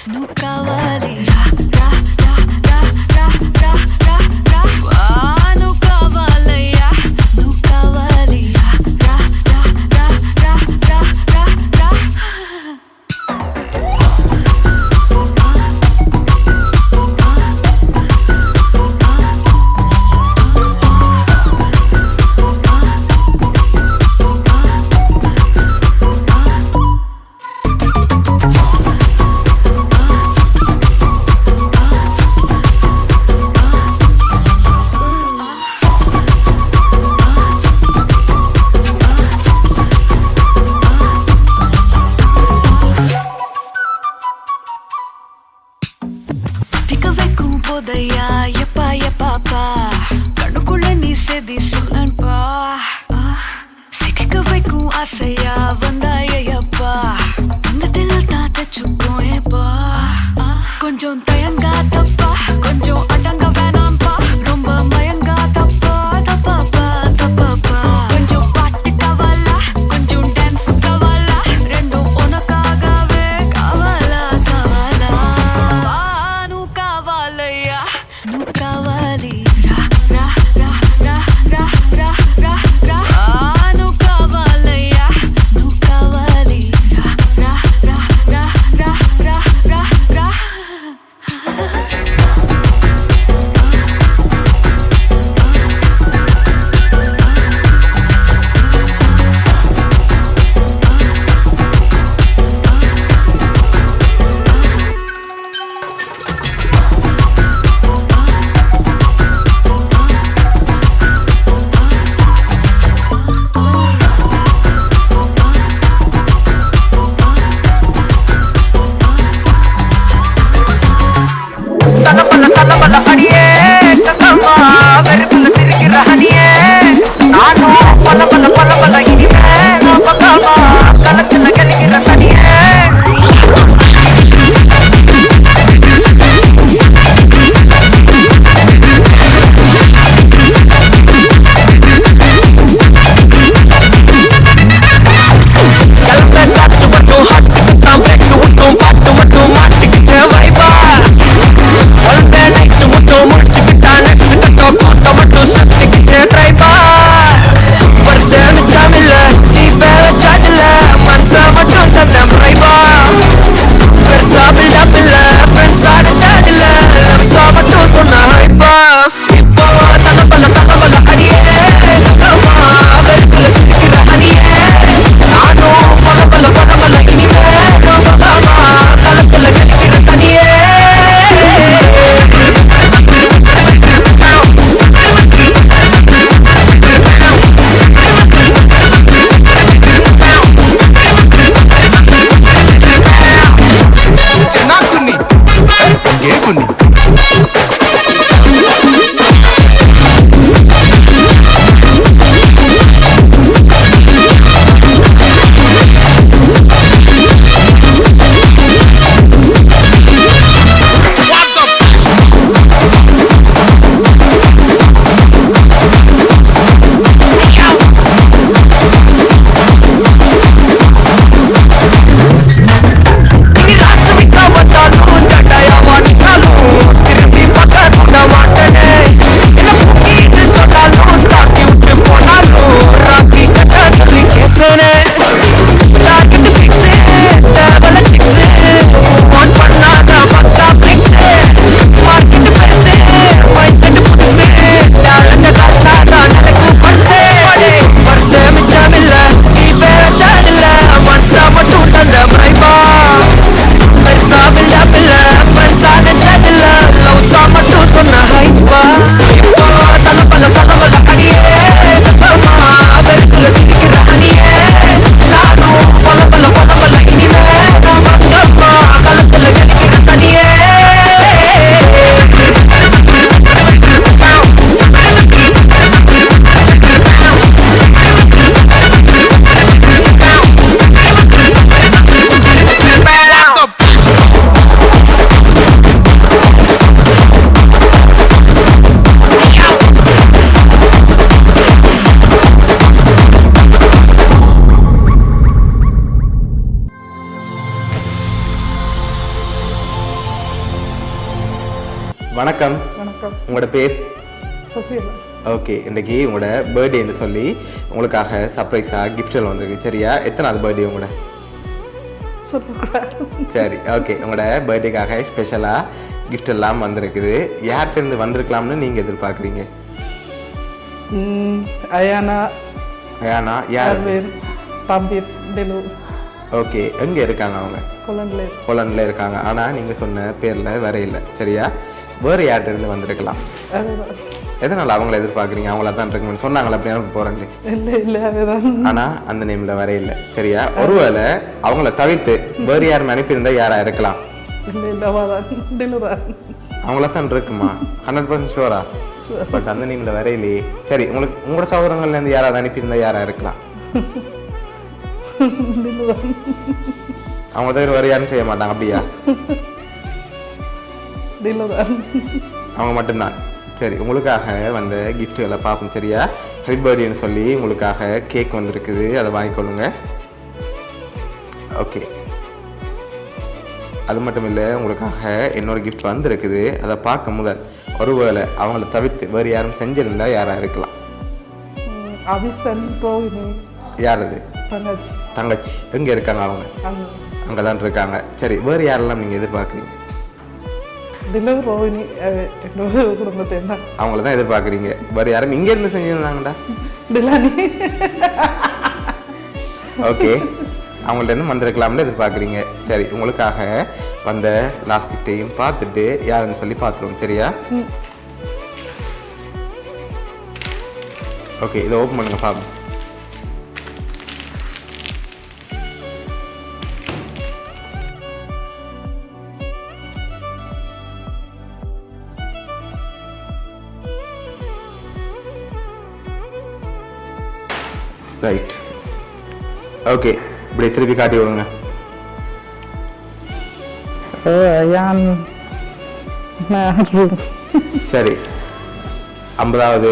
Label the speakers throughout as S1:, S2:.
S1: నువ్వు కావాలి రా రా రా రా రా రా రా రా వా నువ్వు కావాలయ్యా నువ్వు కావాలి రా రా రా రా రా రా రా போதையா எப்பா எப்பாப்பா கண்ணுக்குள்ள நீ செதி சொல்லன்பா சிக்க வைக்கும் ஆசையா வந்தாயப்பா தங்கத்தில் தான் தச்சுக்கோ ஏப்பா கொஞ்சம் தயங்காதப்பா கொஞ்சம் அடங்க வேணாம்பா ரொம்ப மயங்காதப்பா தப்பாப்பா தப்பாப்பா கொஞ்சம் பாட்டு கவலா கொஞ்சம் டான்ஸ் கவலா ரெண்டும் உனக்காகவே கவலா கவலா నువ్వు కావాలయ్యా నువ్వు కావాలి రా రా రా రా రా రా రా రా నువ్వు కావాలయ్యా నువ్వు కావాలి రా రా రా రా రా రా రా రా
S2: தலபல அடியே கதமா வெறுப்புல திரிக்கிற ஹனியே நானும் பல இனிமே நான் பக்காமா கலத்துல கலிக்கிற தனியே
S3: வணக்கம்.
S4: வணக்கம்.
S3: உங்களோட பேர்?
S4: சசிகலா.
S3: ஓகே, இன்றைக்கி உங்களோட பர்த்டேன்னு சொல்லி உங்களுக்காக சர்ப்ரைஸாக கிஃப்ட்கள் வந்திருக்கு. சரியா? எத்தனாவது பர்த்டே உங்களோட? சரி, ஓகே. உங்களோட பர்த்டேக்காக ஸ்பெஷலாக கிஃப்ட் எல்லாம் வந்திருக்குது. யார்கிட்டருந்து வந்திருக்கலாம்னு நீங்கள் எதிர்பார்க்குறீங்க?
S4: அயானா.
S3: அயானா யார்?
S4: தம்பி டெலு.
S3: ஓகே, எங்கே இருக்காங்க அவங்க? போலண்டில் இருக்காங்க. ஆனால் நீங்கள் சொன்ன பேரில் வேற இல்லை. சரியா? வேறு யார்கிட்டருந்து வந்திருக்கலாம்? எதனால் அவங்கள எதிர்பார்க்குறீங்க? அவங்கள தான் இருக்குன்னு சொன்னாங்களா அப்படி அனுப்ப போகிறேன்னு? ஆனால் அந்த நேமில் வர இல்லை. சரியா? ஒருவேளை அவங்கள தவிர்த்து வேறு யாரும் அனுப்பியிருந்தால் யாராக இருக்கலாம்? அவங்கள தான் இருக்குமா? 100% ஷூரா? பட் அந்த நேமில் வர இல்லையே. சரி, உங்களோட சகோதரங்கள்லேருந்து யாராவது அனுப்பியிருந்தா யாராக இருக்கலாம்? அவங்க தவிர வேறு யாரும் செய்ய மாட்டாங்க. அப்படியா? அவங்க மட்டும்தான். சரி, உங்களுக்காக வந்த கிஃப்ட்டுகளை பார்ப்போம். சரியா? ஹாப்பி பர்த்டேன்னு சொல்லி உங்களுக்காக கேக் வந்திருக்குது, அதை வாங்கிக்கொள்ளுங்க. ஓகே, அது மட்டும் இல்லை, உங்களுக்காக இன்னொரு கிஃப்ட் வந்திருக்குது, அதை பார்க்க முதல் ஒருவேளை அவங்கள தவிர்த்து வேறு யாரும் செஞ்சிருந்தா யாராக இருக்கலாம்? யார் அது? தங்கச்சி. எங்கே இருக்காங்க அவங்க? அங்கே தான் இருக்காங்க. சரி, வேறு யாரெல்லாம் நீங்கள் எதிர்பார்க்குறீங்க? அவங்கள தான் எதிர்பார்க்குறீங்க. வேறு யாரும் இங்கே இருந்து செஞ்சுருந்தாங்கடா? ஓகே, அவங்கள்ட்ட இருந்து வந்திருக்கலாம்னு எதிர்பார்க்குறீங்க. சரி, உங்களுக்காக வந்த லாஸ்ட் கிஃப்டையும் பார்த்துட்டு யாருன்னு சொல்லி பார்த்துருவோம். சரியா? ஓகே, இதை ஓப்பன் பண்ணுங்க பார்ப்போம். ரைட். ஓகே, இப்படி திருப்பி காட்டி விடுங்க. சரி, 50வது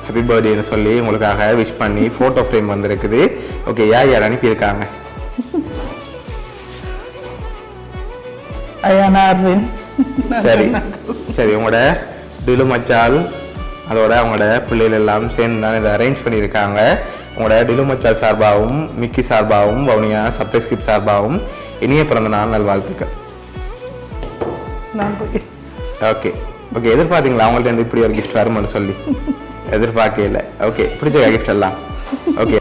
S3: ஹாப்பி பர்த்டேன்னு சொல்லி உங்களுக்காக விஷ் பண்ணி ஃபோட்டோ ஃப்ரேம் வந்திருக்குது. ஓகே, யார் யார் அனுப்பியிருக்காங்க? சரி சரி, உங்களோட டிலு மச்சால் அதோட அவங்களோட பிள்ளைகள் எல்லாம் சேர்ந்து தான் இதை அரேஞ்ச் பண்ணியிருக்காங்க. உங்களோட டிலு மச்சால் சார்பாகவும் மிக்கி சார்பாகவும் வவுனியா சர்ப்ரைஸ் கிஃப்ட் சார்பாகவும் இனிய பிறந்த நாள் நல்வாழ்த்துக்கள். ஓகே ஓகே, எதிர்பார்த்தீங்களா அவங்கள்ட்ட இருந்து இப்படி ஒரு கிஃப்ட் வரும்னு சொல்லி? எதிர்பார்க்கல. ஓகே, பிடிச்ச கிஃப்ட் எல்லாம்? ஓகே,